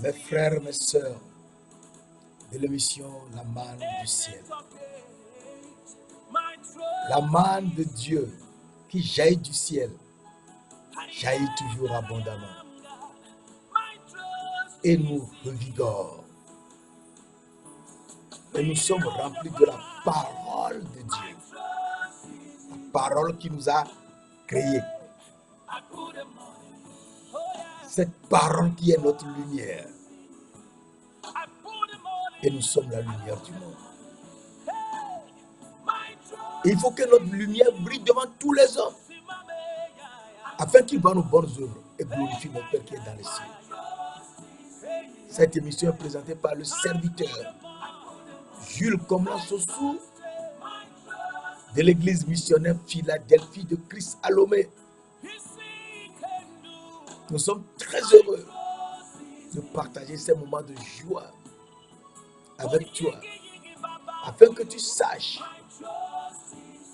Mes frères, mes sœurs, de l'émission La manne du ciel. La manne de Dieu qui jaillit du ciel, jaillit toujours abondamment et nous revigore. Et nous sommes remplis de la parole de Dieu, la parole qui nous a créés. Cette parole qui est notre lumière. Et nous sommes la lumière du monde. Et il faut que notre lumière brille devant tous les hommes, afin qu'ils voient nos bonnes œuvres et glorifient notre Père qui est dans les cieux. Cette émission est présentée par le serviteur Jules Komlan Sossou de l'église missionnaire Philadelphie de Christ à Lomé. Nous sommes très heureux de partager ces moments de joie avec toi, afin que tu saches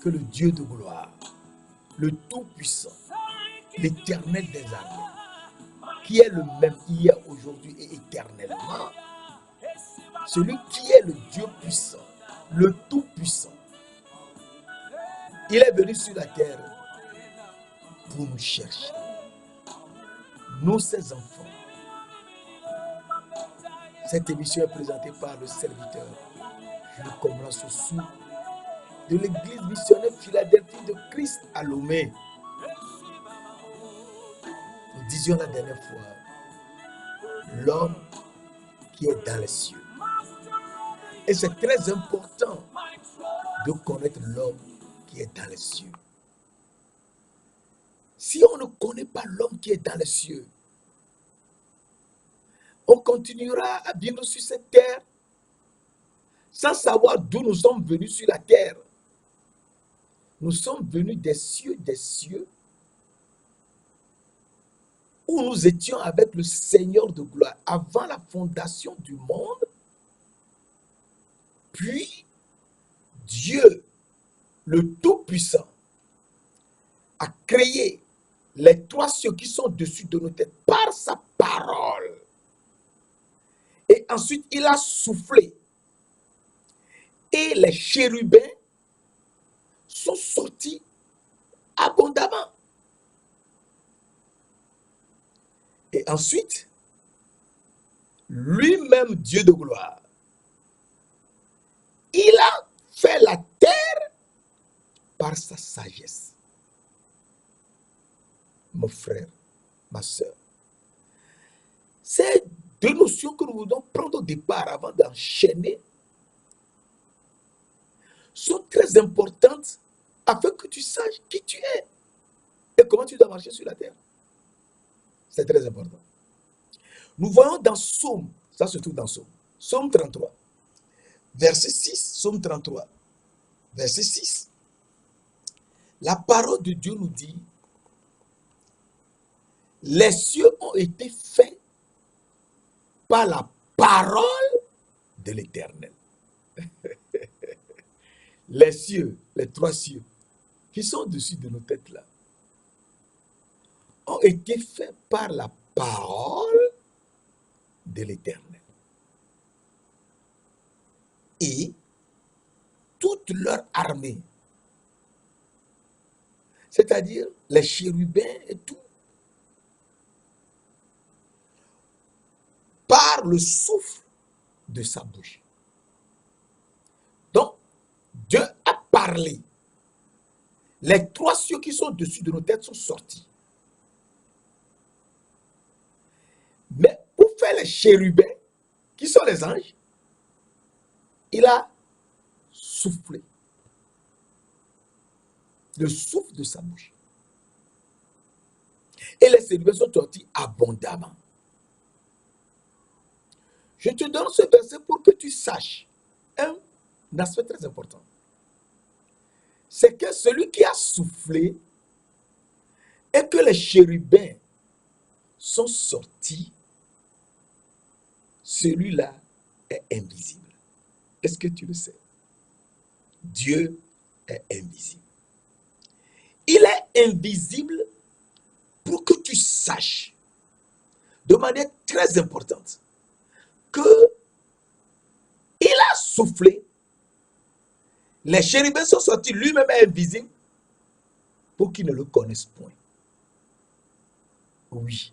que le Dieu de gloire, le Tout-Puissant, l'Éternel des armées, qui est le même hier, aujourd'hui et éternellement, celui qui est le Dieu puissant, le Tout-Puissant, il est venu sur la terre pour nous chercher. Nous, ses enfants. Cette émission est présentée par le serviteur Jules Komlan Sossou de l'église missionnaire Philadelphie de Christ à Lomé. Nous disions la dernière fois, l'homme qui est dans les cieux. Et c'est très important de connaître l'homme qui est dans les cieux. Si on ne connaît pas l'homme qui est dans les cieux, on continuera à vivre sur cette terre sans savoir d'où nous sommes venus sur la terre. Nous sommes venus des cieux, où nous étions avec le Seigneur de gloire avant la fondation du monde. Puis, Dieu, le Tout-Puissant, a créé les trois cieux qui sont dessus de nos têtes par sa parole. Et ensuite, il a soufflé. Et les chérubins sont sortis abondamment. Et ensuite, lui-même, Dieu de gloire, il a fait la terre par sa sagesse. Mon frère, ma soeur, ces deux notions que nous voulons prendre au départ avant d'enchaîner sont très importantes afin que tu saches qui tu es et comment tu dois marcher sur la terre. C'est très important. Nous voyons dans Psaume, ça se trouve dans Psaume, Psaume 33, verset 6, Psaume 33, verset 6. La parole de Dieu nous dit, les cieux ont été faits par la parole de l'Éternel. Les cieux, les trois cieux, qui sont au-dessus de nos têtes là, ont été faits par la parole de l'Éternel. Et toute leur armée, c'est-à-dire les chérubins et tout, par le souffle de sa bouche. Donc, Dieu a parlé. Les trois cieux qui sont au-dessus de nos têtes sont sortis. Mais pour faire les chérubins, qui sont les anges, il a soufflé. Le souffle de sa bouche. Et les chérubins sont sortis abondamment. Je te donne ce verset pour que tu saches un aspect très important. C'est que celui qui a soufflé et que les chérubins sont sortis, celui-là est invisible. Est-ce que tu le sais? Dieu est invisible. Il est invisible pour que tu saches de manière très importante que il a soufflé, les chérubins sont sortis, lui-même est invisible, pour qu'ils ne le connaissent point. Oui.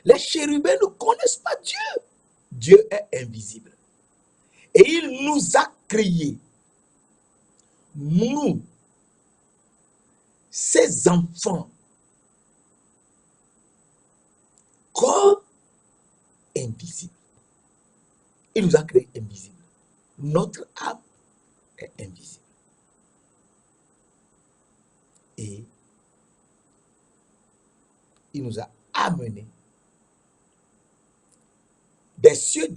Les chérubins ne connaissent pas Dieu. Dieu est invisible. Et il nous a créés, nous, ses enfants, comme invisibles. Il nous a créés invisibles. Notre âme est invisible. Et il nous a amenés des cieux,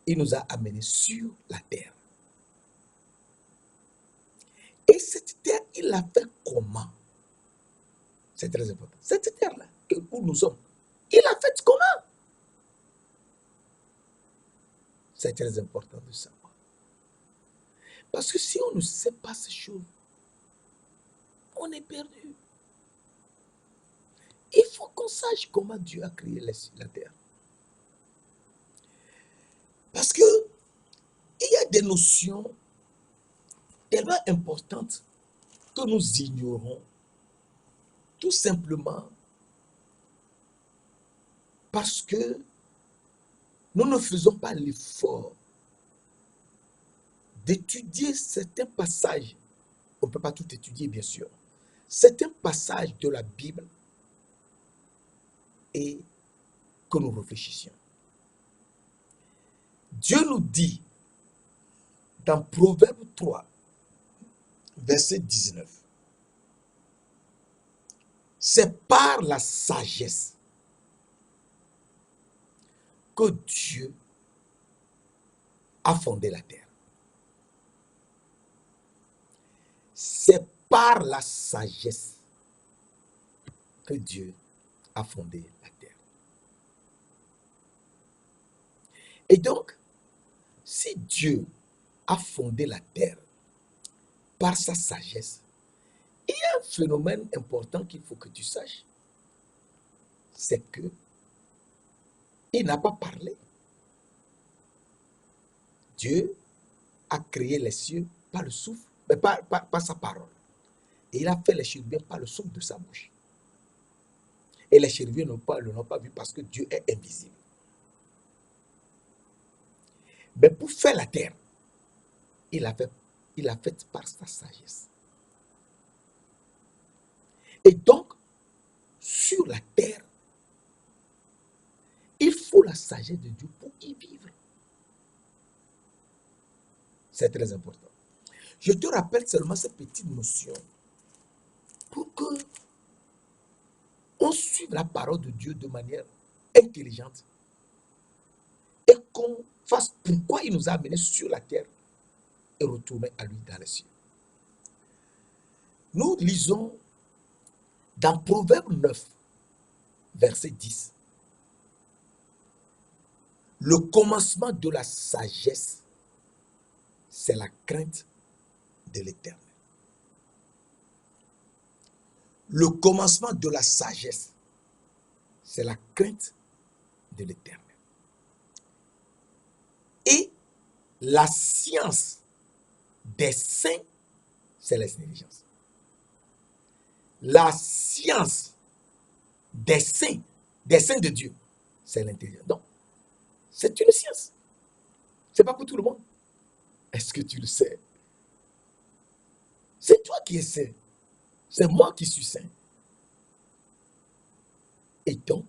il nous a amenés sur la terre. Et cette terre, il l'a fait comment? C'est très important. Cette terre-là, où nous sommes, il l'a faite comment? C'est très important de savoir. Parce que si on ne sait pas ces choses, on est perdu. Il faut qu'on sache comment Dieu a créé la terre. Parce que il y a des notions tellement importantes que nous ignorons, tout simplement parce que nous ne faisons pas l'effort d'étudier certains passages. On ne peut pas tout étudier, bien sûr. Certains passages de la Bible et que nous réfléchissions. Dieu nous dit dans Proverbe 3, verset 19, c'est par la sagesse que Dieu a fondé la terre. C'est par la sagesse que Dieu a fondé la terre. Et donc, si Dieu a fondé la terre par sa sagesse, il y a un phénomène important qu'il faut que tu saches. C'est que il n'a pas parlé. Dieu a créé les cieux par le souffle, mais par sa parole. Et il a fait les chérubins par le souffle de sa bouche. Et les chérubins ne l'ont pas vu parce que Dieu est invisible. Mais pour faire la terre, il a fait par sa sagesse. Et donc, sur la terre, il faut la sagesse de Dieu pour y vivre. C'est très important. Je te rappelle seulement cette petite notion pour que on suive la parole de Dieu de manière intelligente et qu'on fasse pourquoi il nous a amenés sur la terre et retourner à lui dans les cieux. Nous lisons dans Proverbe 9, verset 10, le commencement de la sagesse, c'est la crainte de l'Éternel. Le commencement de la sagesse, c'est la crainte de l'Éternel. Et la science des saints, c'est l'intelligence. La science des saints de Dieu, c'est l'intelligence. Donc, c'est une science. Ce n'est pas pour tout le monde. Est-ce que tu le sais? C'est toi qui es saint. C'est moi qui suis saint. Et donc,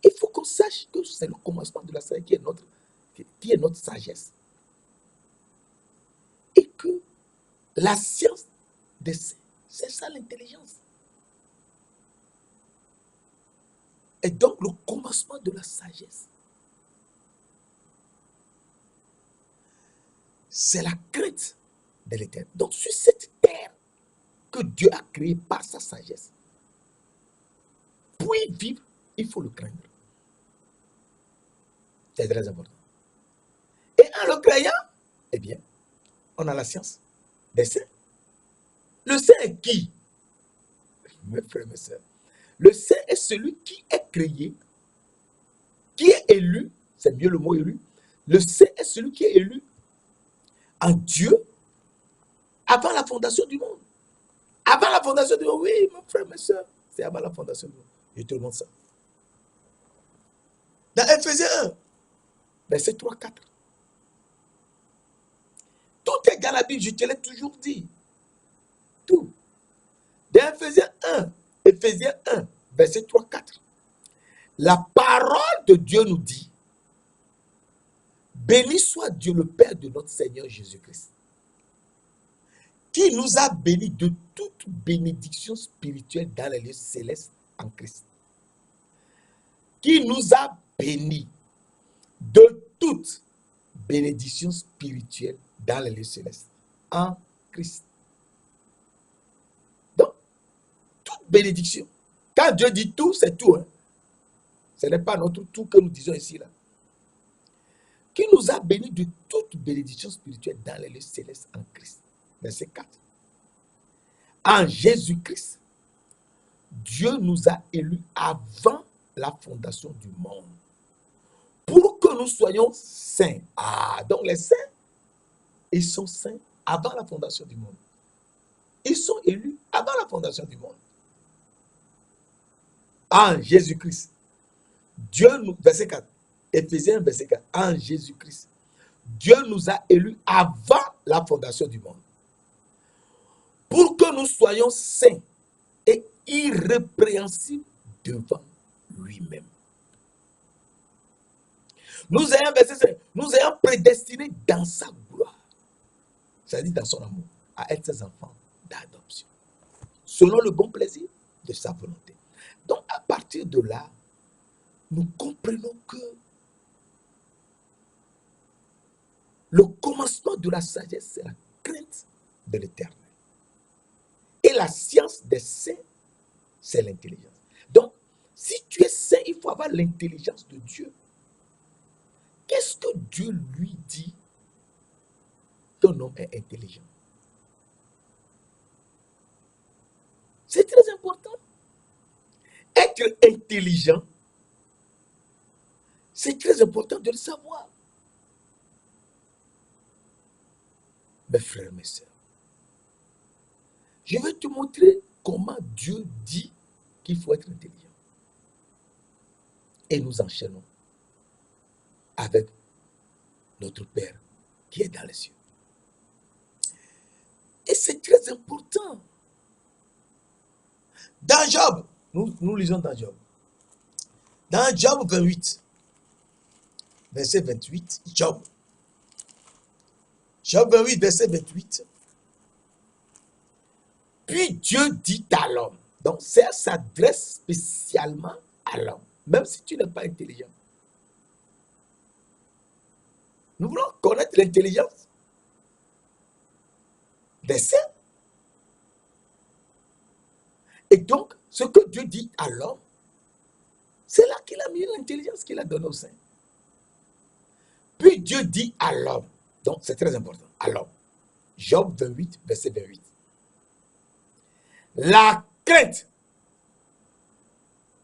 il faut qu'on sache que c'est le commencement de la sagesse qui est notre sagesse. Et que la science des saints, c'est ça l'intelligence. Et donc, le commencement de la sagesse, c'est la crainte de l'Éternel. Donc, sur cette terre que Dieu a créée par sa sagesse, pour y vivre, il faut le craindre. C'est très important. Et en le craignant, eh bien, on a la science des saints. Le saint est qui? mes frères, mes sœurs. Le saint est celui qui est créé, qui est élu, c'est mieux le mot élu. Le saint est celui qui est élu en Dieu avant la fondation du monde. Avant la fondation du monde, oui, mon frère, mes soeurs, c'est avant la fondation du monde. Je te demande ça. Dans Ephésiens 1, verset 3-4. Tout est dans la Bible, je te l'ai toujours dit. Tout. Dans Ephésiens 1, verset 3-4. La parole de Dieu nous dit, béni soit Dieu le Père de notre Seigneur Jésus-Christ, qui nous a bénis de toute bénédiction spirituelle dans les lieux célestes en Christ. Qui nous a bénis de toute bénédiction spirituelle dans les lieux célestes en Christ. Donc, toute bénédiction. Quand Dieu dit tout, c'est tout. Hein? Ce n'est pas notre tout que nous disons ici. Là. Qui nous a bénis de toute bénédiction spirituelle dans les lieux célestes en Christ. Verset 4. En Jésus-Christ, Dieu nous a élus avant la fondation du monde pour que nous soyons saints. Ah, donc les saints, ils sont saints avant la fondation du monde. Ils sont élus avant la fondation du monde. En Jésus-Christ, Dieu nous, verset 4, Éphésiens verset 4, en Jésus-Christ, Dieu nous a élus avant la fondation du monde pour que nous soyons saints et irrépréhensibles devant lui-même. Nous ayons, verset 5, nous ayons prédestinés dans sa gloire, c'est-à-dire dans son amour, à être ses enfants d'adoption, selon le bon plaisir de sa volonté. Donc, à partir de là, nous comprenons que le commencement de la sagesse, c'est la crainte de l'Éternel. Et la science des saints, c'est l'intelligence. Donc, si tu es saint, il faut avoir l'intelligence de Dieu. Qu'est-ce que Dieu lui dit qu'un homme est intelligent? C'est très important. Être intelligent, c'est très important de le savoir. Mes frères, mes sœurs, je vais te montrer comment Dieu dit qu'il faut être intelligent. Et nous enchaînons avec notre Père qui est dans les cieux. Et c'est très important. Dans Job, nous lisons dans Job. Dans Job 28, verset 28, Job 28, verset 28. Puis Dieu dit à l'homme. Donc, ça s'adresse spécialement à l'homme, même si tu n'es pas intelligent. Nous voulons connaître l'intelligence des saints. Et donc, ce que Dieu dit à l'homme, c'est là qu'il a mis l'intelligence qu'il a donnée au saint. Puis Dieu dit à l'homme, donc c'est très important, à l'homme. Job 28, verset 28. La crainte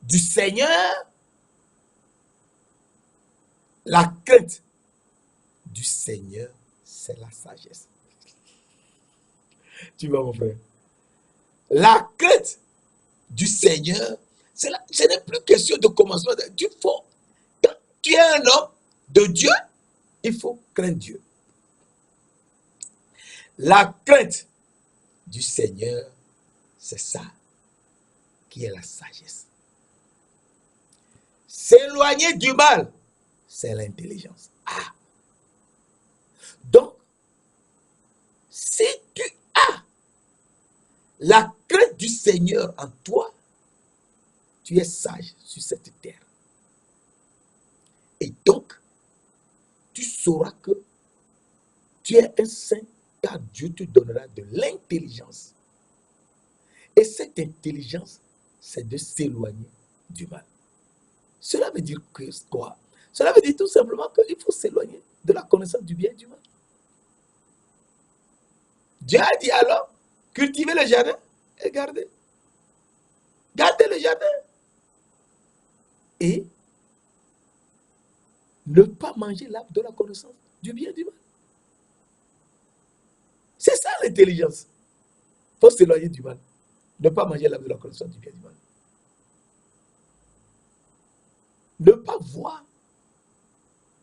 du Seigneur, la crainte du Seigneur, c'est la sagesse. Tu vois, mon frère? La crainte du Seigneur, ce n'est plus question de commencement. Quand tu es un homme de Dieu, il faut craindre Dieu. La crainte du Seigneur, c'est ça qui est la sagesse. S'éloigner du mal, c'est l'intelligence. Ah. Donc, si tu as la crainte du Seigneur en toi, tu es sage sur cette terre. Et donc, tu sauras que tu es un saint car Dieu te donnera de l'intelligence. Et cette intelligence, c'est de s'éloigner du mal. Cela veut dire quoi? Cela veut dire tout simplement qu'il faut s'éloigner de la connaissance du bien et du mal. Dieu a dit alors, cultivez le jardin et gardez. Gardez le jardin. Et ne pas manger l'arbre de la connaissance du bien et du mal. C'est ça l'intelligence. Il faut s'éloigner du mal. Ne pas manger l'arbre de la connaissance du bien et du mal. Ne pas voir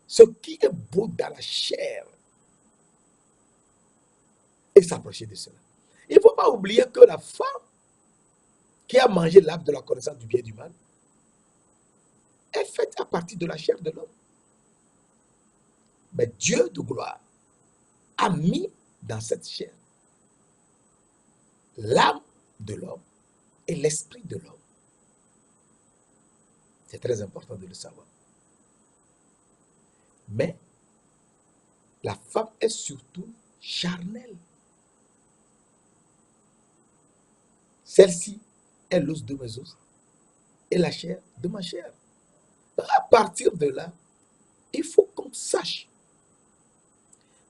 ce qui est beau dans la chair et s'approcher de cela. Il ne faut pas oublier que la femme qui a mangé l'arbre de la connaissance du bien et du mal est faite à partir de la chair de l'homme. Mais Dieu de gloire a mis dans cette chair l'âme de l'homme et l'esprit de l'homme. C'est très important de le savoir. Mais la femme est surtout charnelle. Celle-ci est l'os de mes os et la chair de ma chair. À partir de là, il faut qu'on sache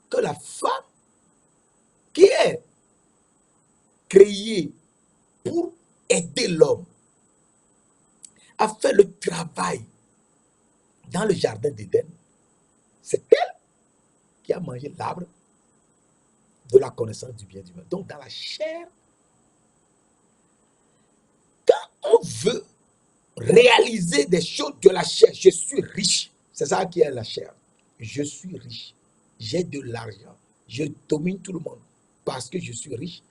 que la femme qui est créée pour aider l'homme à faire le travail dans le jardin d'Éden, c'est elle qui a mangé l'arbre de la connaissance du bien et du mal. Donc dans la chair, quand on veut réaliser des choses de la chair, je suis riche, c'est ça qui est la chair. Je suis riche, j'ai de l'argent, je domine tout le monde parce que je suis riche.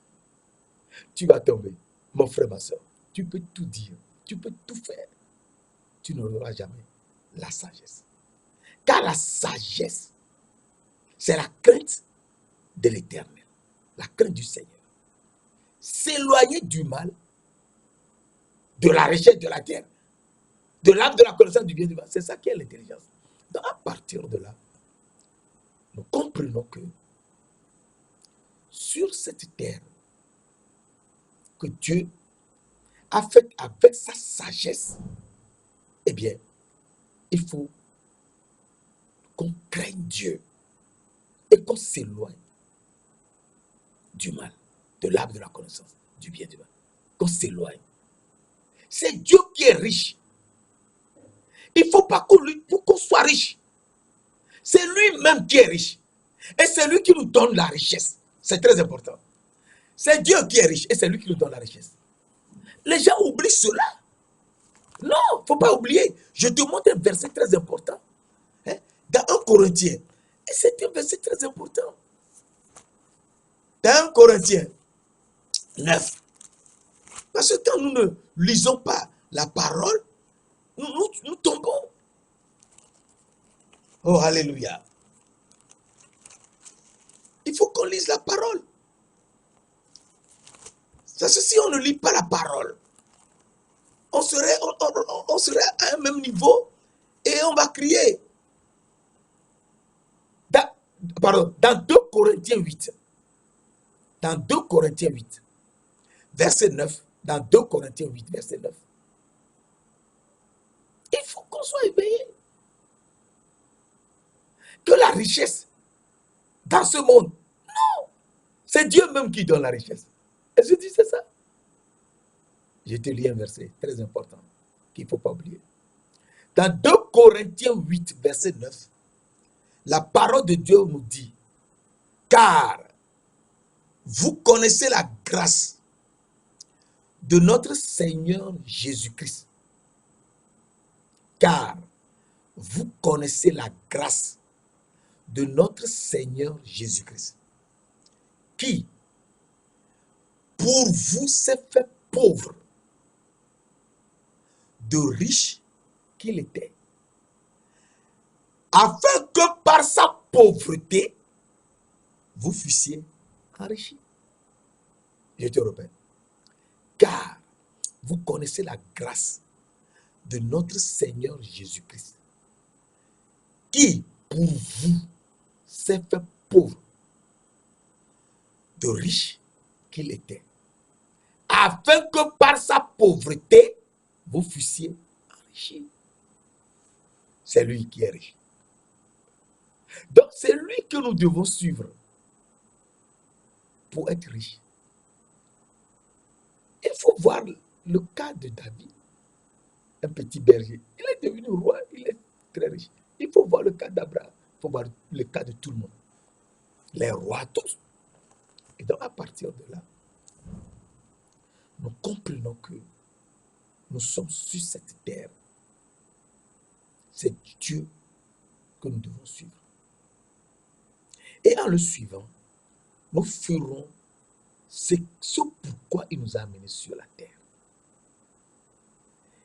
Tu vas tomber, mon frère, ma soeur. Tu peux tout dire, tu peux tout faire. Tu n'auras jamais la sagesse. Car la sagesse, c'est la crainte de l'Éternel, la crainte du Seigneur. S'éloigner du mal, de la recherche de la guerre, de l'arbre de la connaissance du bien et du mal, c'est ça qui est l'intelligence. Donc à partir de là, nous comprenons que sur cette terre que Dieu a faite avec sa sagesse, eh bien, il faut qu'on craigne Dieu et qu'on s'éloigne du mal, de l'arbre de la connaissance, du bien et du mal. Qu'on s'éloigne. C'est Dieu qui est riche. Il ne faut pas qu'on lui, pour qu'on soit riche. C'est lui-même qui est riche. Et c'est lui qui nous donne la richesse. C'est très important. C'est Dieu qui est riche et c'est lui qui nous donne la richesse. Les gens oublient cela. Non, il ne faut pas oublier. Je te montre un verset très important. Hein, dans 1 Corinthiens. Et c'est un verset très important. Dans 1 Corinthiens 9. Parce que quand nous ne lisons pas la parole, nous tombons. Oh, alléluia. Il faut qu'on lise la parole. Parce que si on ne lit pas la parole, on serait à un même niveau et on va crier. Dans 2 Corinthiens 8. Dans 2 Corinthiens 8, verset 9. Dans 2 Corinthiens 8, verset 9. Il faut qu'on soit éveillé. Que la richesse dans ce monde, non, c'est Dieu même qui donne la richesse. Et je dis c'est ça. Je te lis un verset très important qu'il ne faut pas oublier. Dans 2 Corinthiens 8, verset 9, la parole de Dieu nous dit, car vous connaissez la grâce de notre Seigneur Jésus-Christ. Car vous connaissez la grâce de notre Seigneur Jésus-Christ, qui, pour vous, s'est fait pauvre, de riche qu'il était, afin que par sa pauvreté, vous fussiez enrichis. Je te répète. Car vous connaissez la grâce de notre Seigneur Jésus-Christ, qui, pour vous, s'est fait pauvre, de riche qu'il était, afin que par sa pauvreté, vous fussiez enrichis. C'est lui qui est riche. Donc c'est lui que nous devons suivre pour être riche. Il faut voir le cas de David, un petit berger, il est devenu roi, il est très riche. Il faut voir le cas d'Abraham, il faut voir le cas de tout le monde. Les rois tous. Et donc à partir de là, nous comprenons que nous sommes sur cette terre. C'est Dieu que nous devons suivre. Et en le suivant, nous ferons ce pourquoi il nous a amenés sur la terre.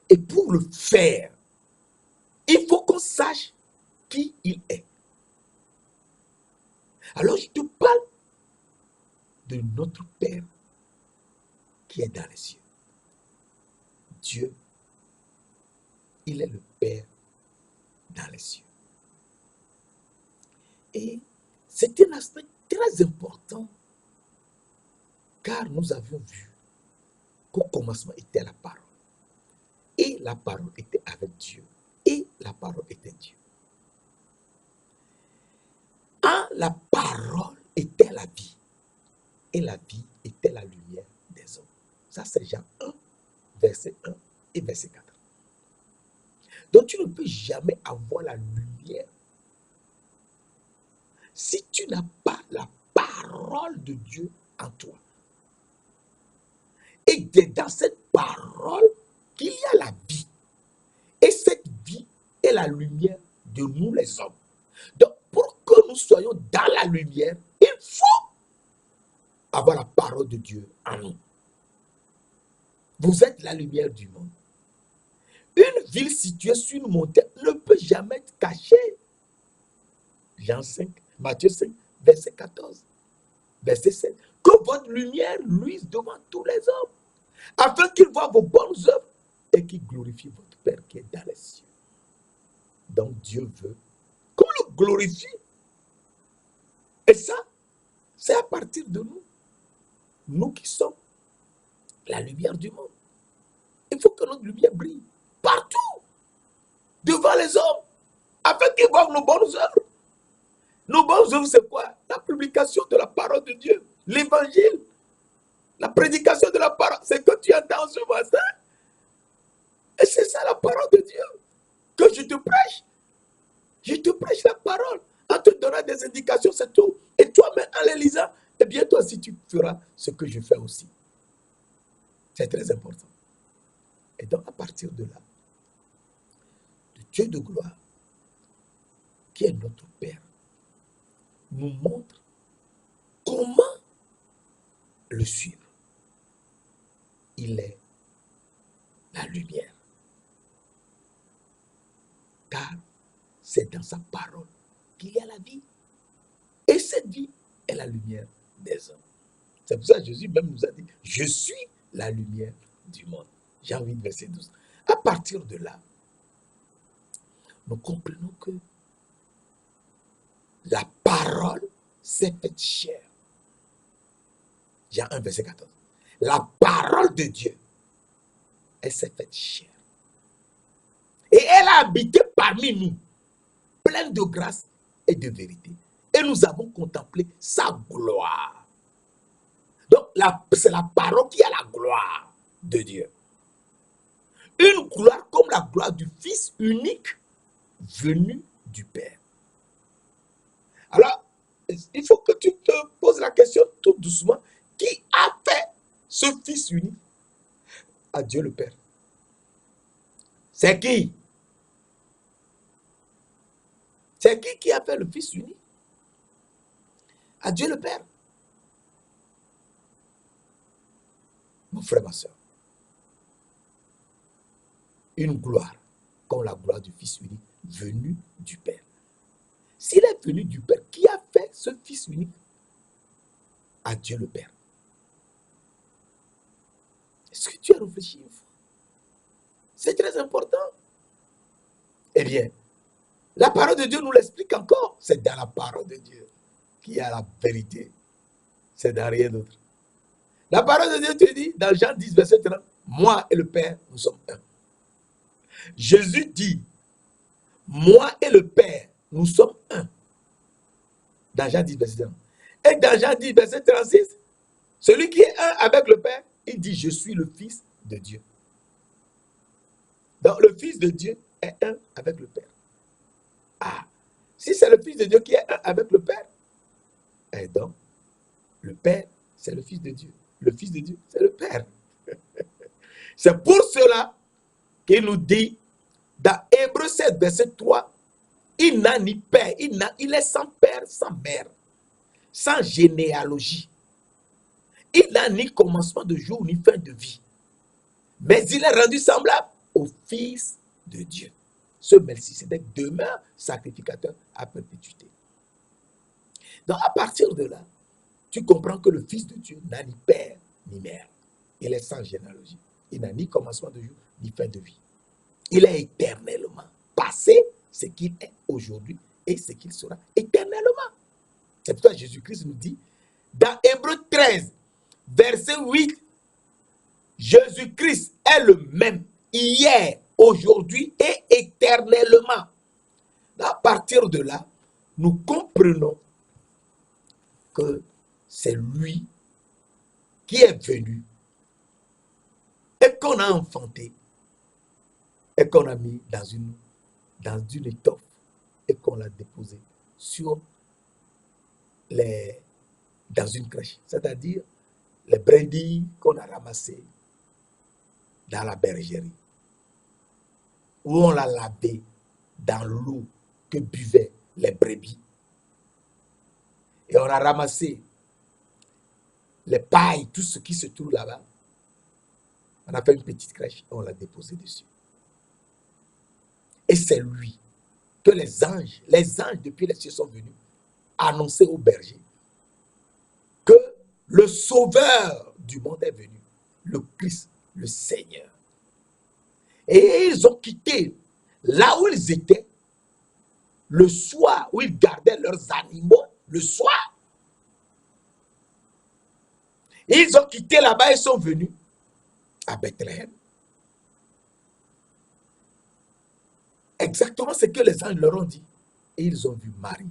Et pour le faire, il faut qu'on sache qui il est. Alors je te parle de notre Père qui est dans les cieux. Dieu, il est le Père dans les cieux. Et c'est un aspect très important car nous avions vu qu'au commencement était la parole. Et la parole était avec Dieu. Et la parole était Dieu. La parole était la vie. Et la vie était la lumière des hommes. Ça, c'est Jean 1, verset 1 et verset 4. Donc, tu ne peux jamais avoir la lumière si tu n'as pas la parole de Dieu en toi. Et c'est dans cette parole qu'il y a la vie. Et cette vie est la lumière de nous les hommes. Donc, pour que nous soyons dans la lumière, il faut avoir la parole de Dieu en nous. Vous êtes la lumière du monde. Une ville située sur une montagne ne peut jamais être cachée. Jean 5, Matthieu 5, verset 14, verset 7. Que votre lumière luise devant tous les hommes, afin qu'ils voient vos bonnes œuvres et qu'ils glorifient votre Père qui est dans les cieux. Donc Dieu veut qu'on le glorifie. Et ça, c'est à partir de nous. Nous qui sommes la lumière du monde. Il faut que notre lumière brille partout, devant les hommes, afin qu'ils voient nos bonnes œuvres. Nos bonnes œuvres, c'est quoi? La publication de la parole de Dieu, l'évangile, la prédication de la parole, c'est que tu entends ce matin. Et c'est ça la parole de Dieu que je te prêche. Je te prêche la parole en te donnant des indications, c'est tout. Et toi-même, en les lisant, eh bien, toi aussi, tu feras ce que je fais aussi. C'est très important. Et donc, à partir de là, le Dieu de gloire, qui est notre Père, nous montre comment le suivre. Il est la lumière. Car c'est dans sa parole qu'il y a la vie. Et cette vie est la lumière des hommes. C'est pour ça que Jésus même nous a dit, je suis la lumière du monde. Jean 8, verset 12. À partir de là, nous comprenons que la parole s'est faite chair. Jean 1, verset 14. La parole de Dieu, elle s'est faite chair. Et elle a habité parmi nous, pleine de grâce et de vérité. Et nous avons contemplé sa gloire. Donc, c'est la parole qui a la gloire de Dieu. Une gloire comme la gloire du Fils unique venu du Père. Alors, il faut que tu te poses la question tout doucement. Qui a fait ce Fils unique à Dieu le Père? C'est qui? C'est qui a fait le Fils unique à Dieu le Père? Mon frère, ma soeur. Une gloire comme la gloire du Fils unique venu du Père. S'il est venu du Père, qui a fait ce Fils unique à Dieu le Père? Est-ce que tu as réfléchi une fois? C'est très important. Eh bien, la parole de Dieu nous l'explique encore. C'est dans la parole de Dieu qu'il y a la vérité. C'est dans rien d'autre. La parole de Dieu te dit, dans Jean 10, verset 30, moi et le Père, nous sommes un. Jésus dit, moi et le Père, nous sommes un. Dans Jean 10, verset 30. Et dans Jean 10, verset 36, celui qui est un avec le Père, il dit, je suis le Fils de Dieu. Donc le Fils de Dieu est un avec le Père. Ah, si c'est le Fils de Dieu qui est un avec le Père, et donc le Père, c'est le Fils de Dieu. Le Fils de Dieu, c'est le Père. C'est pour cela qu'il nous dit dans Hébreux 7, verset 3, il n'a ni père, il est sans père, sans mère, sans généalogie. Il n'a ni commencement de jour, ni fin de vie. Mais il est rendu semblable au Fils de Dieu. Ce Melchisédek demeure sacrificateur à perpétuité. Donc à partir de là, tu comprends que le Fils de Dieu n'a ni père, ni mère. Il est sans généalogie. Il n'a ni commencement de jour, ni fin de vie. Il est éternellement passé, ce qu'il est aujourd'hui et ce qu'il sera éternellement. C'est pourquoi Jésus-Christ nous dit, dans Hébreux 13, verset 8, Jésus-Christ est le même hier, aujourd'hui et éternellement. À partir de là, nous comprenons que c'est lui qui est venu et qu'on a enfanté et qu'on a mis dans une étoffe et qu'on l'a déposé dans une crèche, c'est-à-dire les brindilles qu'on a ramassées dans la bergerie, où on l'a lavé dans l'eau que buvaient les brebis. Et on a ramassé les pailles, tout ce qui se trouve là-bas. On a fait une petite crèche et on l'a déposé dessus. Et c'est lui que les anges depuis les cieux sont venus annoncer aux bergers que le sauveur du monde est venu, le Christ, le Seigneur. Et ils ont quitté là où ils étaient, le soir où ils gardaient leurs animaux, le soir. Ils ont quitté là-bas et sont venus à Bethléem. Exactement ce que les anges leur ont dit. Et ils ont vu Marie,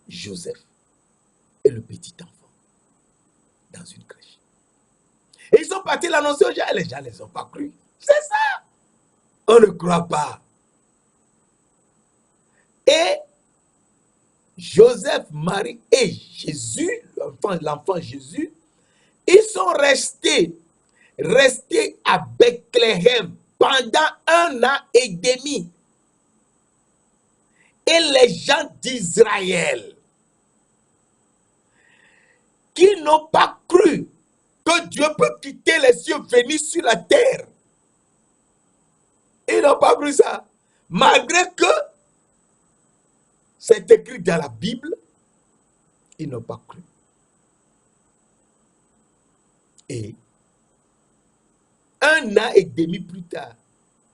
Joseph et le petit enfant dans une crèche. Et ils sont partis l'annoncer aux gens et les gens ne les ont pas cru. C'est ça. On ne croit pas. Et Joseph, Marie et Jésus, l'enfant Jésus, ils sont restés à Bethléem pendant 1 an et demi. Et les gens d'Israël qui n'ont pas cru que Dieu peut quitter les cieux, venir sur la terre, ils n'ont pas cru ça. Malgré que c'est écrit dans la Bible, ils n'ont pas cru. Et 1 an et demi plus tard,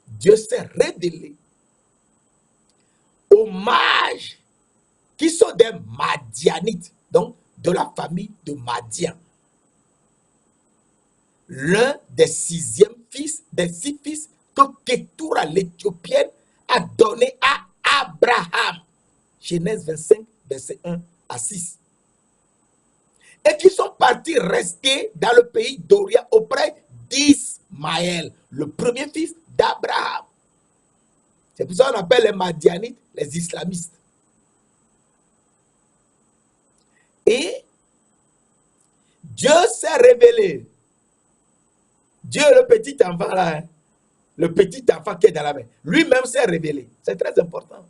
Dieu s'est révélé aux mages qui sont des Madianites, donc de la famille de Madian. L'un des 6 fils que Ketura l'Éthiopienne a donné à Abraham. Genèse 25, verset 1 à 6. Et qui sont partis rester dans le pays d'Orient auprès d'Ismaël, le premier fils d'Abraham. C'est pour ça qu'on appelle les Madianites les islamistes. Et Dieu s'est révélé. Dieu, le petit enfant là, hein, le petit enfant qui est dans la main, lui-même s'est révélé. C'est très important.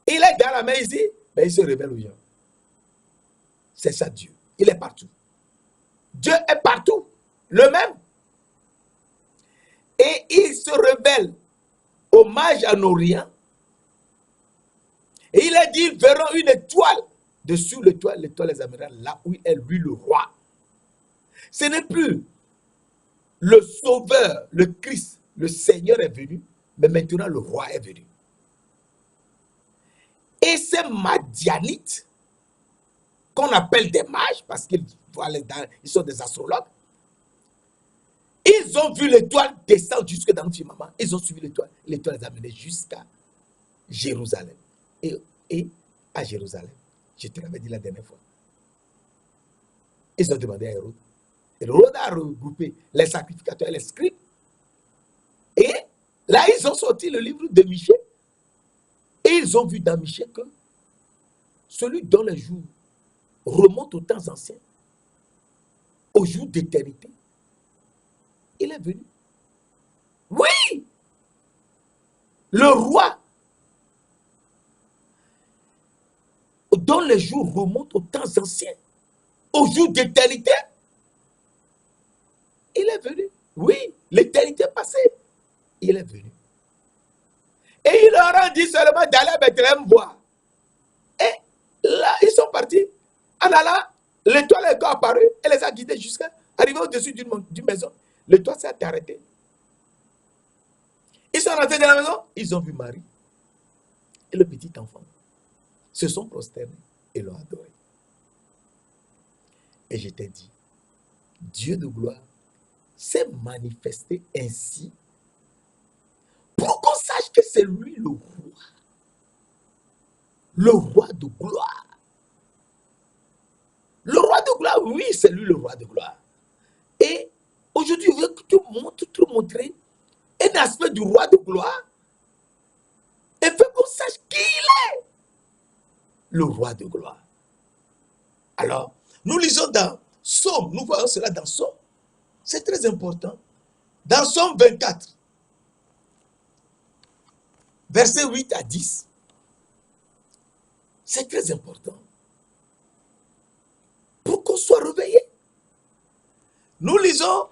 Il est dans la main ici, mais il se révèle aux gens. C'est ça Dieu. Il est partout. Dieu est partout. Le même. Et il se révèle aux mages en Orient. Et il a dit, ils verront une étoile. Dessus l'étoile les amènera là où est lui le roi. Ce n'est plus le sauveur, le Christ, le Seigneur est venu, mais maintenant le roi est venu. Et ces Madianites, qu'on appelle des mages, parce qu'ils sont des astrologues, ils ont vu l'étoile descendre jusque dans notre maman. Ils ont suivi l'étoile. L'étoile les a menés jusqu'à Jérusalem. Et à Jérusalem, je te l'avais dit la dernière fois, ils ont demandé à Hérode. Hérode a regroupé les sacrificateurs et les scribes. Et là, ils ont sorti le livre de Michée. Et ils ont vu dans Michée que celui dont les jours remontent aux temps anciens, aux jours d'éternité, il est venu. Oui, le roi dont les jours remontent aux temps anciens, aux jours d'éternité, il est venu. Oui, l'éternité passée, il est venu. Et il leur a dit seulement d'aller à Bethléem voir. Et là, ils sont partis. En allant, l'étoile est apparue et les a guidés jusqu'à arriver au-dessus d'une maison. L'étoile s'est arrêtée. Ils sont rentrés dans la maison, ils ont vu Marie et le petit enfant. Se sont prosternés et l'ont adoré. Et je t'ai dit, Dieu de gloire s'est manifesté ainsi pour qu'on sache que c'est lui le roi. Le roi de gloire. Le roi de gloire, oui, c'est lui le roi de gloire. Et aujourd'hui, je veux te montrer un aspect du roi de gloire et veut qu'on sache qui il est, le roi de gloire. Alors, nous lisons dans Somme, nous voyons cela dans Somme. C'est très important. Dans Somme 24, versets 8 à 10, c'est très important pour qu'on soit réveillé. Nous lisons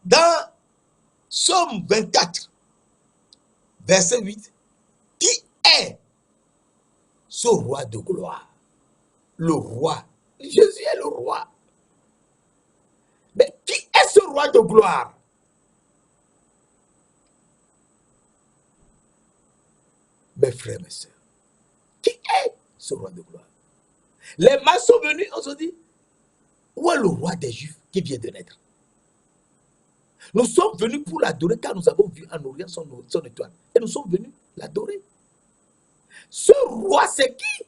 dans Somme 24, verset 8, qui est ce roi de gloire? Le roi. Jésus est le roi. Mais qui est ce roi de gloire? Mes frères, mes soeurs, qui est ce roi de gloire? Les masses sont venus, on se dit, où est le roi des Juifs qui vient de naître? Nous sommes venus pour l'adorer car nous avons vu en Orient son étoile. Et nous sommes venus l'adorer. Ce roi, c'est qui?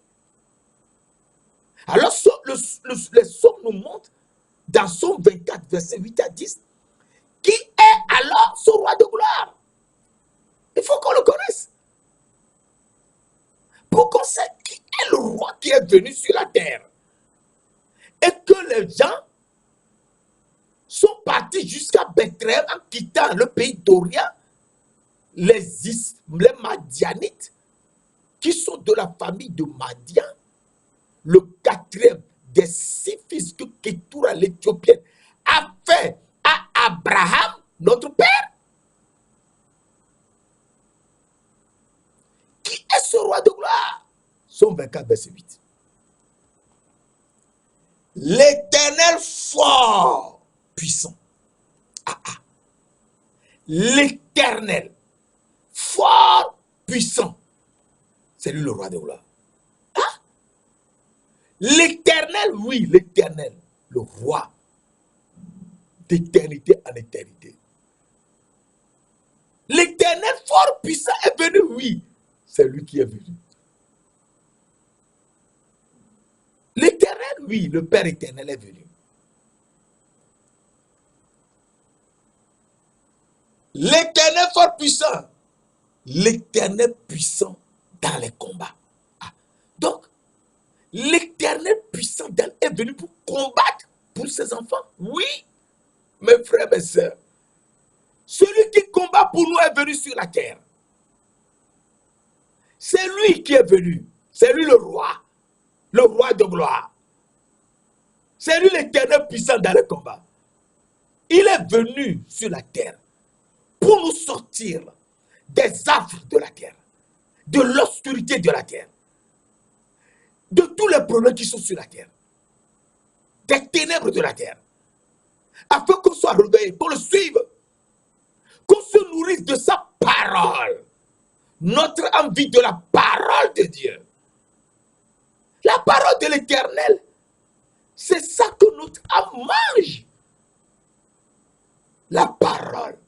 Alors, les psaumes nous montrent, dans Psaume 24, verset 8 à 10, qui est alors ce roi de gloire? Il faut qu'on le connaisse. Pour qu'on sache qui est le roi qui est venu sur la terre. Et que les gens sont partis jusqu'à Bethléem en quittant le pays d'Orient, les Madianites, qui sont de la famille de Madian, le quatrième des 6 fils que Kétoura l'Éthiopienne a fait à Abraham, notre père. Qui est ce roi de gloire? Somme 24, verset 8. L'Éternel fort, puissant. L'Éternel fort, puissant. C'est lui le roi de gloire. L'Éternel, oui, l'Éternel, le roi d'éternité en éternité. L'Éternel fort puissant est venu, oui, c'est lui qui est venu. L'Éternel, oui, le Père éternel est venu. L'Éternel fort puissant, l'Éternel puissant dans les combats. Donc, l'Éternel puissant est venu pour combattre pour ses enfants. Oui, mes frères, mes sœurs. Celui qui combat pour nous est venu sur la terre. C'est lui qui est venu. C'est lui le roi de gloire. C'est lui l'Éternel puissant dans le combat. Il est venu sur la terre pour nous sortir des affres de la terre, de l'obscurité de la terre, de tous les problèmes qui sont sur la terre, des ténèbres de la terre, afin qu'on soit réveillé, qu'on le suive, qu'on se nourrisse de sa parole, notre envie de la parole de Dieu. La parole de l'Éternel, c'est ça que notre âme mange. La parole.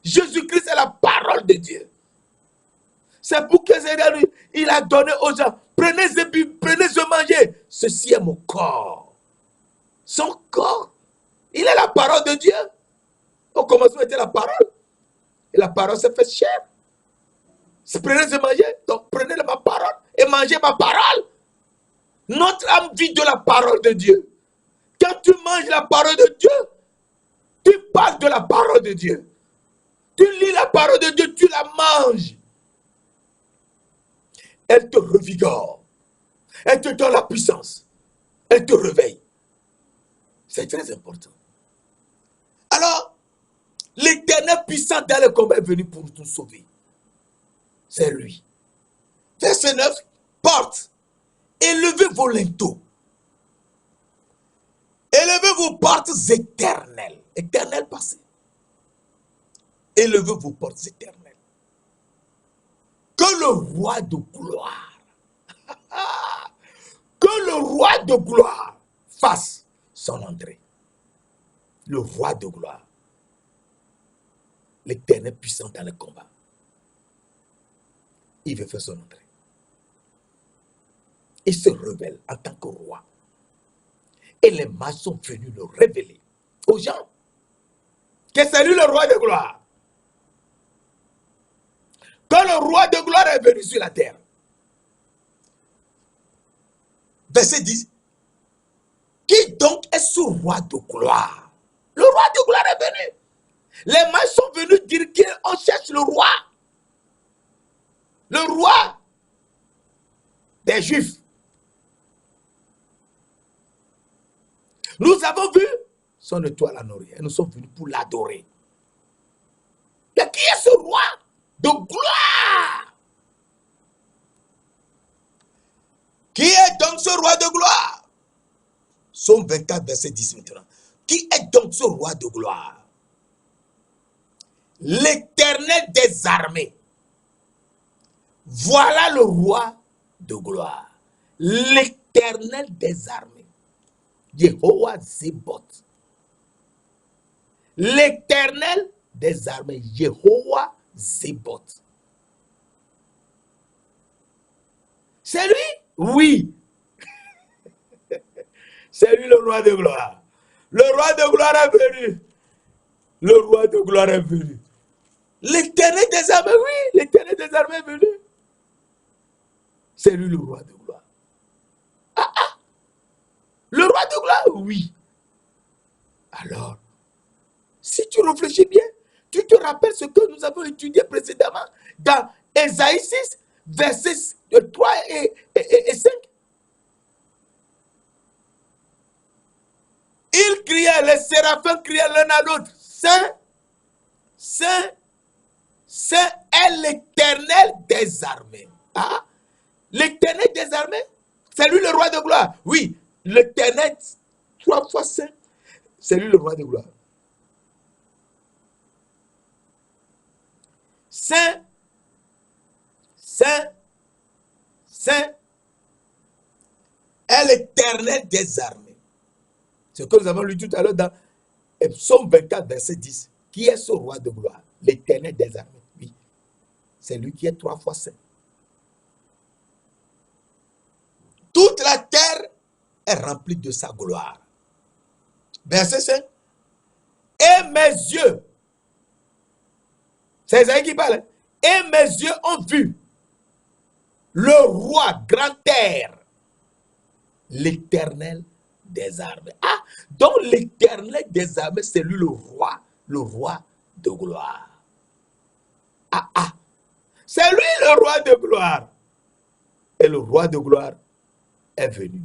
Jésus-Christ est la parole de Dieu. C'est pour que il a donné aux gens, prenez et mangez. Ceci est mon corps. Son corps, il est la parole de Dieu. Au commencement était la parole. Et la parole s'est faite chair. Prenez et mangez. Donc prenez ma parole et mangez ma parole. Notre âme vit de la parole de Dieu. Quand tu manges la parole de Dieu, tu parles de la parole de Dieu. Tu lis la parole de Dieu, tu la manges. Elle te revigore. Elle te donne la puissance. Elle te réveille. C'est très important. Alors, l'Éternel puissant dans le combat est venu pour nous sauver. C'est lui. Verset 9. Porte. Élevez vos linteaux. Élevez vos portes éternelles. Éternel passé. Élevez vos portes éternelles. Que le roi de gloire, que le roi de gloire fasse son entrée. Le roi de gloire. L'Éternel puissant dans le combat. Il veut faire son entrée. Il se révèle en tant que roi. Et les mages sont venus le révéler aux gens que c'est lui le roi de gloire. Quand le roi de gloire est venu sur la terre. Verset 10. Qui donc est ce roi de gloire? Le roi de gloire est venu. Les mages sont venus dire qu'on cherche le roi. Le roi des Juifs. Nous avons vu son étoile en Orient. Nous sommes venus pour l'adorer. Mais qui est ce roi de gloire? Qui est donc ce roi de gloire? Psaume 24, verset 10 maintenant. Qui est donc ce roi de gloire? L'Éternel des armées. Voilà le roi de gloire. L'Éternel des armées. Jéhovah Zéboth. L'Éternel des armées. Jéhovah Zéboth. C'est lui? Oui. C'est lui le roi de gloire. Le roi de gloire est venu. Le roi de gloire est venu. L'Éternel des armées, oui. L'Éternel des armées est venu. C'est lui le roi de gloire. Le roi de gloire, oui. Alors, si tu réfléchis bien, tu te rappelles ce que nous avons étudié précédemment dans Ésaïe 6, versets 3 et 5. Ils criaient, les séraphins criaient l'un à l'autre. Saint, Saint, Saint est l'Éternel des armées. Ah, l'Éternel des armées, c'est lui le roi de gloire. Oui, l'Éternel, 3 fois Saint, c'est lui le roi de gloire. Saint, Saint, Saint est l'Éternel des armées. Ce que nous avons lu tout à l'heure dans Psaume 24, verset 10. Qui est ce roi de gloire? L'Éternel des armées. Oui, c'est lui qui est 3 fois saint. Toute la terre est remplie de sa gloire. Verset 5. Et mes yeux, c'est Isaïe qui parle, et mes yeux ont vu le roi grand air, l'Éternel des armées. Ah, donc l'Éternel des armées, c'est lui le roi de gloire. Ah, ah, c'est lui le roi de gloire. Et le roi de gloire est venu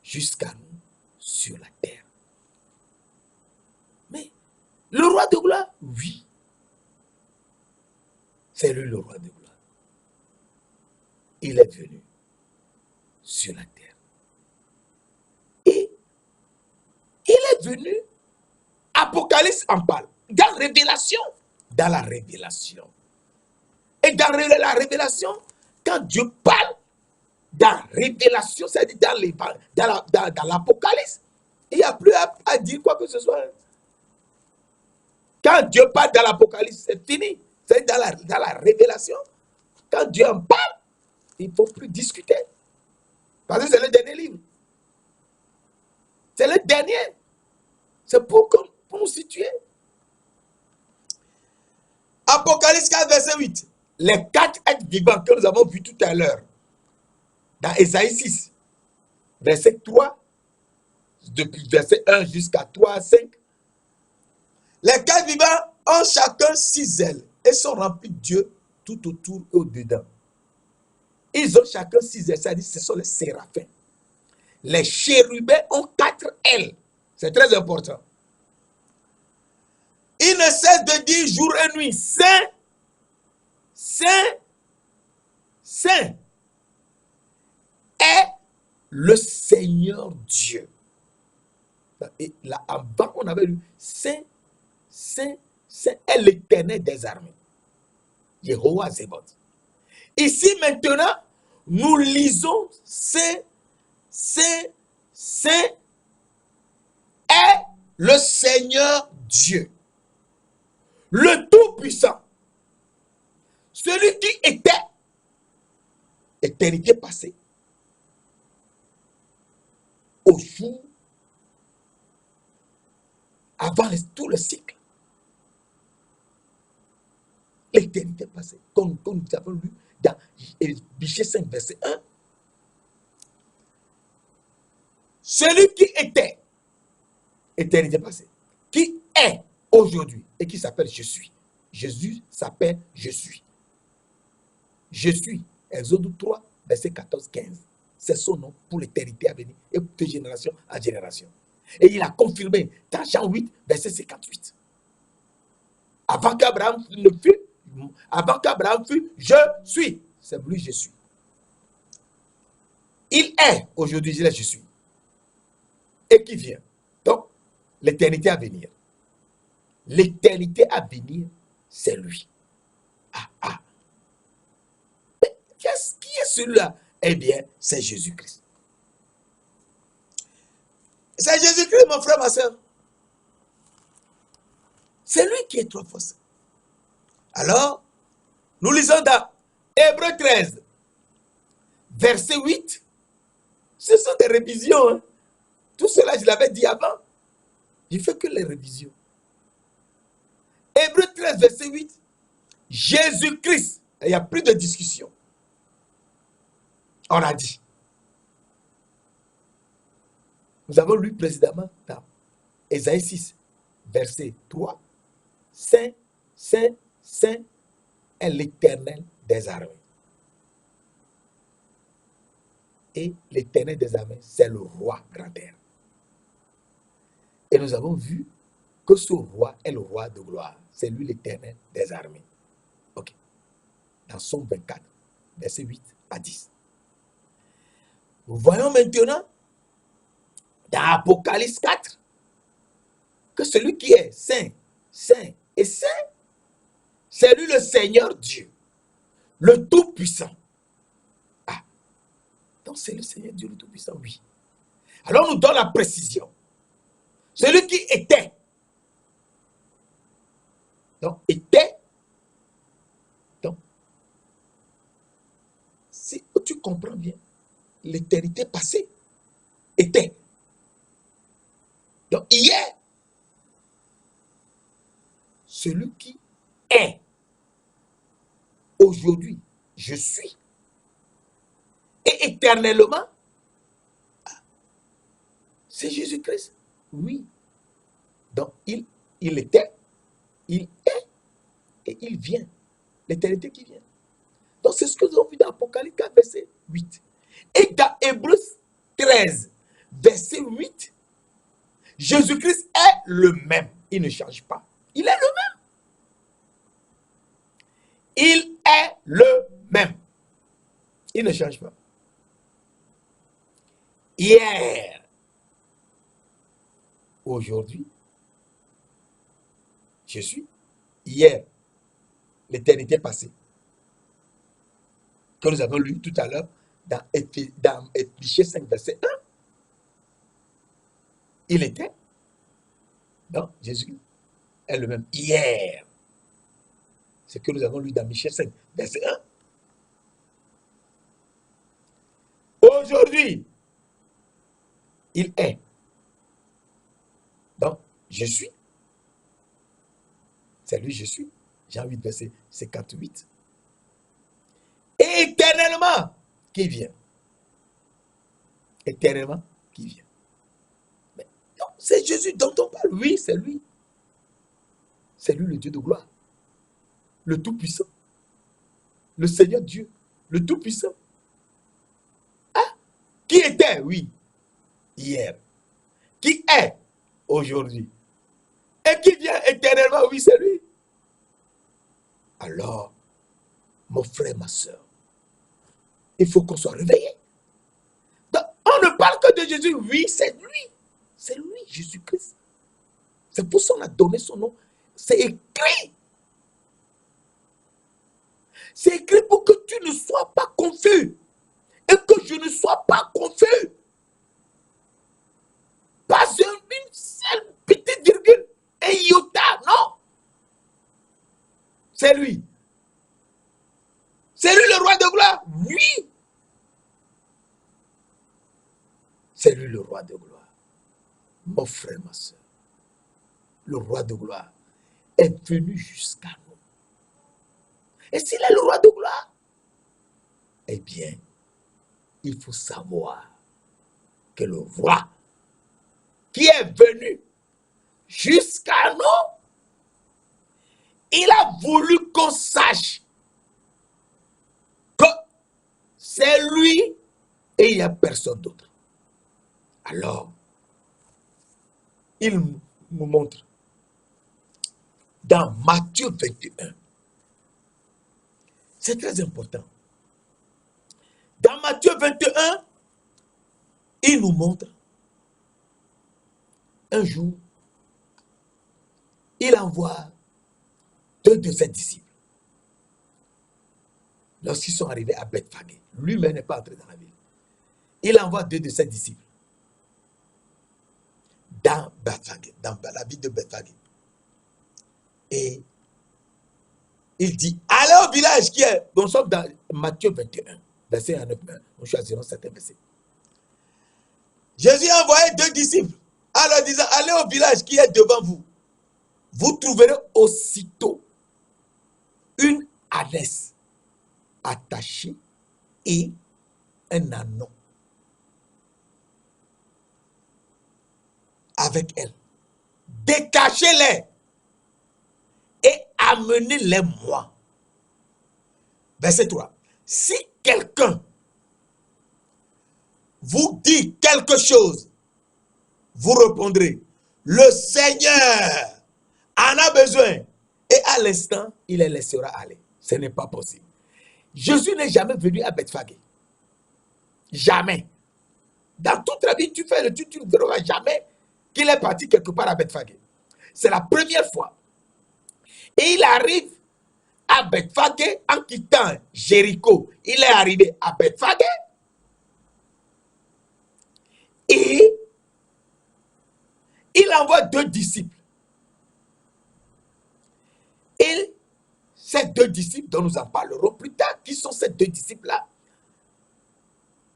jusqu'à nous sur la terre. Mais le roi de gloire, oui, c'est lui le roi de gloire. Il est venu sur la terre. Et il est venu, Apocalypse en parle, dans Révélation, dans la Révélation. Et dans la Révélation, quand Dieu parle, dans Révélation, c'est-à-dire dans l'Apocalypse, il n'y a plus à dire quoi que ce soit. Quand Dieu parle dans l'Apocalypse, c'est fini. C'est dans la Révélation. Quand Dieu en parle, il ne faut plus discuter. Parce que c'est le dernier livre. C'est le dernier. C'est pour nous situer. Apocalypse 4, verset 8. Les 4 êtres vivants que nous avons vus tout à l'heure, dans Ésaïe 6, verset 3, depuis verset 1 jusqu'à 3, 5. Les 4 vivants ont chacun 6 ailes et sont remplis de Dieu tout autour et au-dedans. Ils ont chacun 6 ailes, c'est-à-dire ce sont les séraphins. Les chérubins ont 4 ailes. C'est très important. Ils ne cessent de dire jour et nuit, Saint, Saint, Saint est le Seigneur Dieu. Et là, avant, on avait lu Saint, Saint, Saint est l'Éternel des armées. Jéhovah Zéboth. Ici maintenant, nous lisons Saint, Saint, Saint est le Seigneur Dieu, le Tout-Puissant, celui qui était éternité passée, au jour, avant tout le cycle, l'éternité passée, comme nous avons lu dans Michée 5, verset 1. Celui qui était, éternité passée, qui est aujourd'hui et qui s'appelle Je suis. Jésus s'appelle Je suis. Je suis. Exode 3, verset 14-15. C'est son nom pour l'éternité à venir et de génération en génération. Et il a confirmé dans Jean 8, verset 58. Avant qu'Abraham fût, je suis. C'est lui, je suis. Il est, aujourd'hui, je suis. Et qui vient. Donc, l'éternité à venir. L'éternité à venir, c'est lui. Mais qui est celui-là? Eh bien, c'est Jésus-Christ. C'est Jésus-Christ, mon frère, ma soeur. C'est lui qui est trop fort. Alors, nous lisons dans Hébreux 13, verset 8. Ce sont des révisions. Hein. Tout cela, je l'avais dit avant. Je ne fais que les révisions. Hébreux 13, verset 8. Jésus-Christ. Il n'y a plus de discussion. On a dit. Nous avons lu précédemment dans Ésaïe 6, verset 3. Saint, Saint, Saint est l'Éternel des armées. Et l'Éternel des armées, c'est le roi grand-air. Et nous avons vu que ce roi est le roi de gloire. C'est lui l'Éternel des armées. Ok. Dans Somme 24, verset 8 à 10. Nous voyons maintenant dans Apocalypse 4 que celui qui est saint, saint et saint, c'est lui le Seigneur Dieu, le Tout-Puissant. Ah, donc c'est le Seigneur Dieu, le Tout-Puissant, oui. Alors on nous donne la précision. Celui qui était. Donc, était. Donc, si tu comprends bien, l'éternité passée était. Donc, hier, celui qui est. Aujourd'hui, je suis. Et éternellement, c'est Jésus-Christ. Oui. Donc, il était, il est, et il vient. L'éternité qui vient. Donc, c'est ce que nous avons vu dans Apocalypse 4, verset 8. Et dans Hébreux 13, verset 8, Jésus-Christ est le même. Il ne change pas. Il est le même. Il est le même. Il ne change pas. Hier, aujourd'hui, je suis. Hier, l'éternité passée, que nous avons lu tout à l'heure dans Michée 5, verset 1. Il était. Donc, Jésus est le même hier. C'est ce que nous avons lu dans Michée 5, verset 1. Aujourd'hui, il est. Je suis. C'est lui, je suis. Jean 8, verset 58. Et éternellement, qui vient. Éternellement, qui vient. Mais non, c'est Jésus dont on parle. Oui, c'est lui. C'est lui le Dieu de gloire. Le Tout-Puissant. Le Seigneur Dieu. Le Tout-Puissant. Ah, qui était, oui, hier. Qui est aujourd'hui. Et qui vient éternellement, oui, c'est lui. Alors, mon frère, ma soeur, il faut qu'on soit réveillé. Donc, on ne parle que de Jésus. Oui, c'est lui. C'est lui, Jésus-Christ. C'est pour ça qu'on a donné son nom. C'est écrit. C'est écrit pour que tu ne sois pas confus. Et que je ne sois pas confus. Pas une seule petite virgule. Un iota, non. C'est lui. C'est lui le roi de gloire. Oui. C'est lui le roi de gloire. Mon frère, ma soeur. Le roi de gloire est venu jusqu'à nous. Et s'il est le roi de gloire, eh bien, il faut savoir que le roi qui est venu jusqu'à nous, il a voulu qu'on sache que c'est lui et il n'y a personne d'autre. Alors, il nous montre dans Matthieu 21. C'est très important. Dans Matthieu 21, il nous montre un jour, il envoie 2 de ses disciples. Lorsqu'ils sont arrivés à Bethphagée, lui-même n'est pas entré dans la ville. Il envoie 2 de ses disciples dans Bethphagée, dans la ville de Bethphagée. Et il dit, allez au village qui est, nous sommes dans Matthieu 21, verset 1 à 9, nous choisirons certains versets. Jésus a envoyé 2 disciples en leur disant, allez au village qui est devant vous. Vous trouverez aussitôt une ânesse attachée et un ânon avec elle. Détachez-les et amenez-les-moi. Verset 3. Si quelqu'un vous dit quelque chose, vous répondrez, le Seigneur en a besoin. Et à l'instant, il les laissera aller. Ce n'est pas possible. Jésus n'est jamais venu à Bethphagée. Jamais. Dans toute la vie, tu fais le tu ne verras jamais qu'il est parti quelque part à Bethphagée. C'est la première fois. Et il arrive à Bethphagée en quittant Jéricho. Il est arrivé à Bethphagée. Et il envoie 2 disciples. Et ces 2 disciples, dont nous en parlerons plus tard, qui sont ces 2 disciples-là?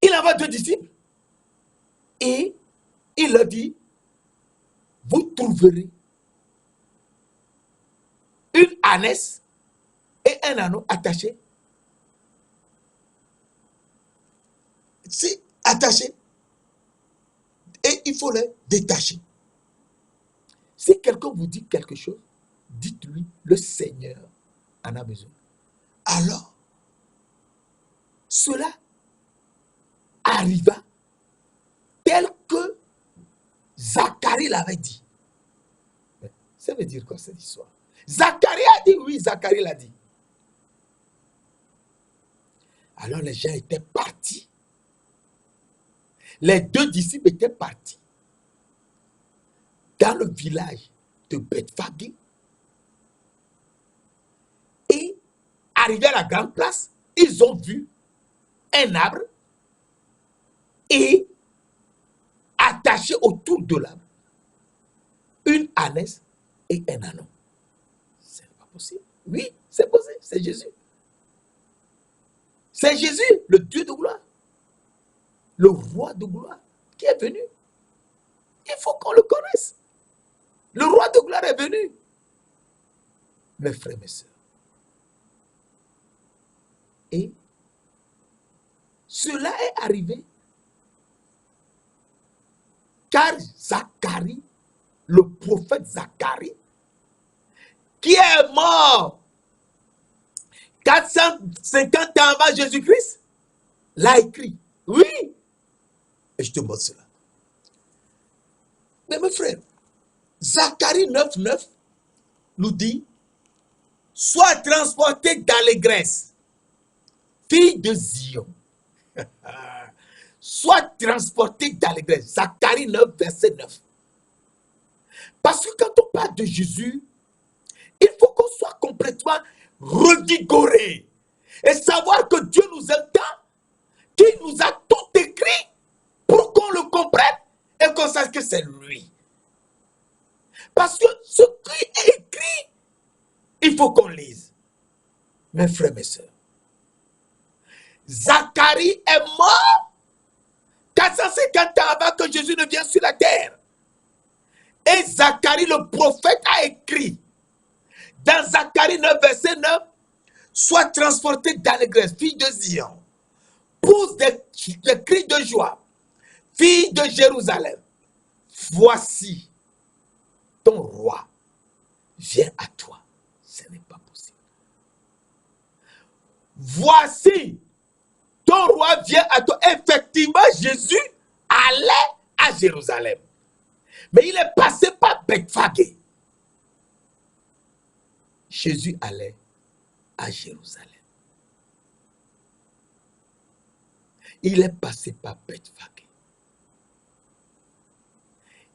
Il envoie 2 disciples. Et il leur dit, vous trouverez une ânesse et un anneau attachés. C'est attaché. Et il faut les détacher. Si quelqu'un vous dit quelque chose, dites-lui, le Seigneur en a besoin. Alors, cela arriva tel que Zacharie l'avait dit. Ça veut dire quoi cette histoire? Zacharie a dit, oui, Zacharie l'a dit. Alors les gens étaient partis. Les 2 disciples étaient partis dans le village de Bethphagée. Et arrivés à la grande place, ils ont vu un arbre et attaché autour de l'arbre une ânesse et un ânon. C'est pas possible. Oui, c'est possible. C'est Jésus. C'est Jésus, le Dieu de gloire. Le roi de gloire qui est venu. Il faut qu'on le connaisse. Le gloire est venue. Mes frères, mes sœurs. Et cela est arrivé car Zacharie, le prophète Zacharie, qui est mort 450 ans avant Jésus-Christ, l'a écrit. Oui. Et je te montre cela. Mais mes frères, Zacharie 9:9 nous dit, sois transporté d'allégresse, fille de Zion. Sois transporté d'allégresse. Zacharie 9, verset 9. Parce que quand on parle de Jésus, il faut qu'on soit complètement revigoré et savoir que Dieu nous aime tant qu'il nous a tout écrit pour qu'on le comprenne et qu'on sache que c'est lui. Parce que ce qui est écrit, il faut qu'on lise. Mes frères, mes sœurs, Zacharie est mort 450 ans avant que Jésus ne vienne sur la terre. Et Zacharie, le prophète, a écrit dans Zacharie 9, verset 9, sois transporté d'allégresse, fille de Zion, pousse des cris de joie, fille de Jérusalem. Voici ton roi vient à toi. Ce n'est pas possible. Voici ton roi vient à toi. Effectivement, Jésus allait à Jérusalem. Mais il est passé par Bethphagée. Jésus allait à Jérusalem. Il est passé par Bethphagée.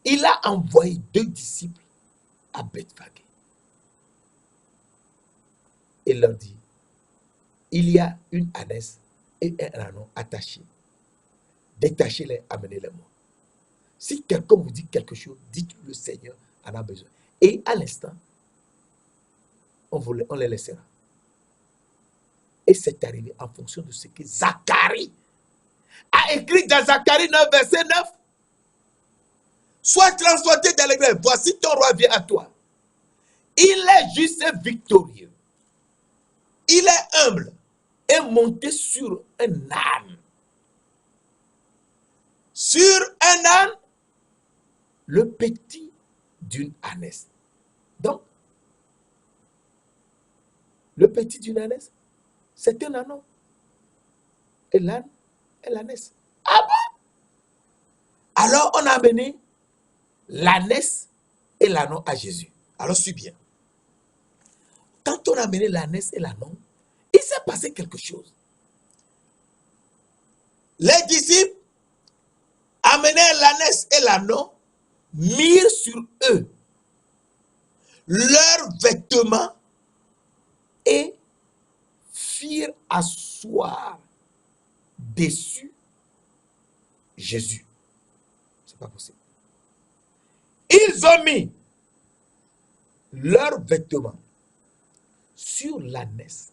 Il a envoyé 2 disciples à Bethphagée. Il leur dit, il y a une ânesse et un ânon attachés. Détachez-les, amenez-les-moi. Si quelqu'un vous dit quelque chose, dites le Seigneur en a besoin. Et à l'instant, on les laissera. Et c'est arrivé en fonction de ce que Zacharie a écrit dans Zacharie 9, verset 9. Sois transporté d'allégresse. Voici ton roi vient à toi. Il est juste et victorieux. Il est humble et monté sur un âne. Sur un âne, le petit d'une ânesse. Donc, le petit d'une ânesse, c'est un ânon. Et l'âne est l'ânesse. Ah bon? Alors, on a amené l'ânesse et l'ânon à Jésus. Alors, suis bien. Quand on a amené l'ânesse et l'ânon, il s'est passé quelque chose. Les disciples amenaient l'ânesse et l'ânon, mirent sur eux leurs vêtements et firent asseoir dessus Jésus. C'est pas possible. Ils ont mis leurs vêtements sur l'ânesse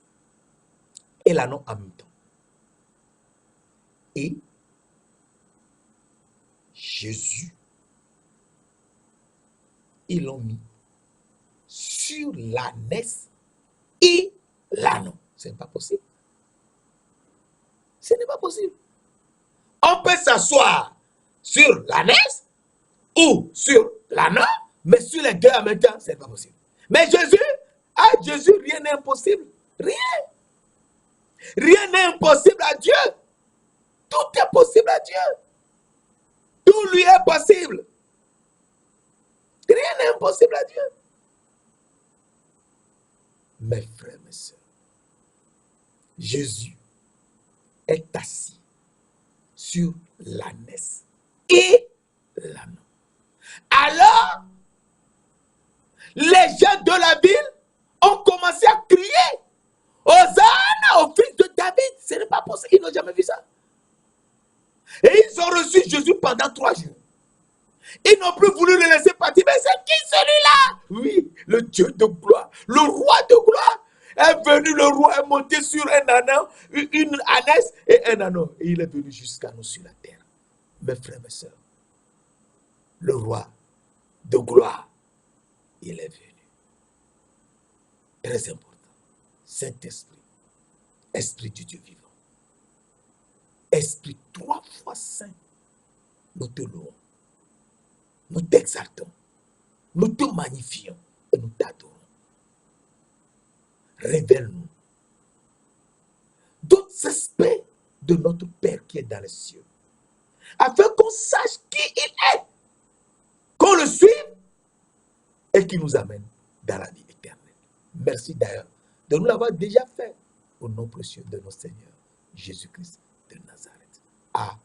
et l'ânon en même temps. Et Jésus, ils l'ont mis sur l'ânesse et l'ânon. Ce n'est pas possible. Ce n'est pas possible. On peut s'asseoir sur l'ânesse ou sur l'ânon, mais sur les deux en même temps, ce n'est pas possible. Mais Jésus, à Jésus, rien n'est impossible. Rien. Rien n'est impossible à Dieu. Tout est possible à Dieu. Tout lui est possible. Rien n'est impossible à Dieu. Mes frères, mes sœurs, Jésus est assis sur l'ânesse et l'ânon. Alors, les gens de la ville ont commencé à crier Hosanna au fils de David. Ce n'est pas possible. Ils n'ont jamais vu ça. Et ils ont reçu Jésus pendant 3 jours. Ils n'ont plus voulu le laisser partir. Mais c'est qui celui-là? Oui, le Dieu de gloire, le roi de gloire est venu. Le roi est monté sur un ânon, une ânesse et un ânon. Et il est venu jusqu'à nous sur la terre. Mes frères, mes sœurs, le roi de gloire, il est venu. Très important. Saint-Esprit, Esprit du Dieu vivant. Esprit 3 fois saint, nous te louons, nous t'exaltons, nous te magnifions et nous t'adorons. Révèle-nous d'autres aspects de notre Père qui est dans les cieux, afin qu'on sache qui il est, qu'on le suive et qu'il nous amène dans la vie éternelle. Merci d'ailleurs de nous l'avoir déjà fait au nom précieux de notre Seigneur Jésus-Christ de Nazareth. Amen.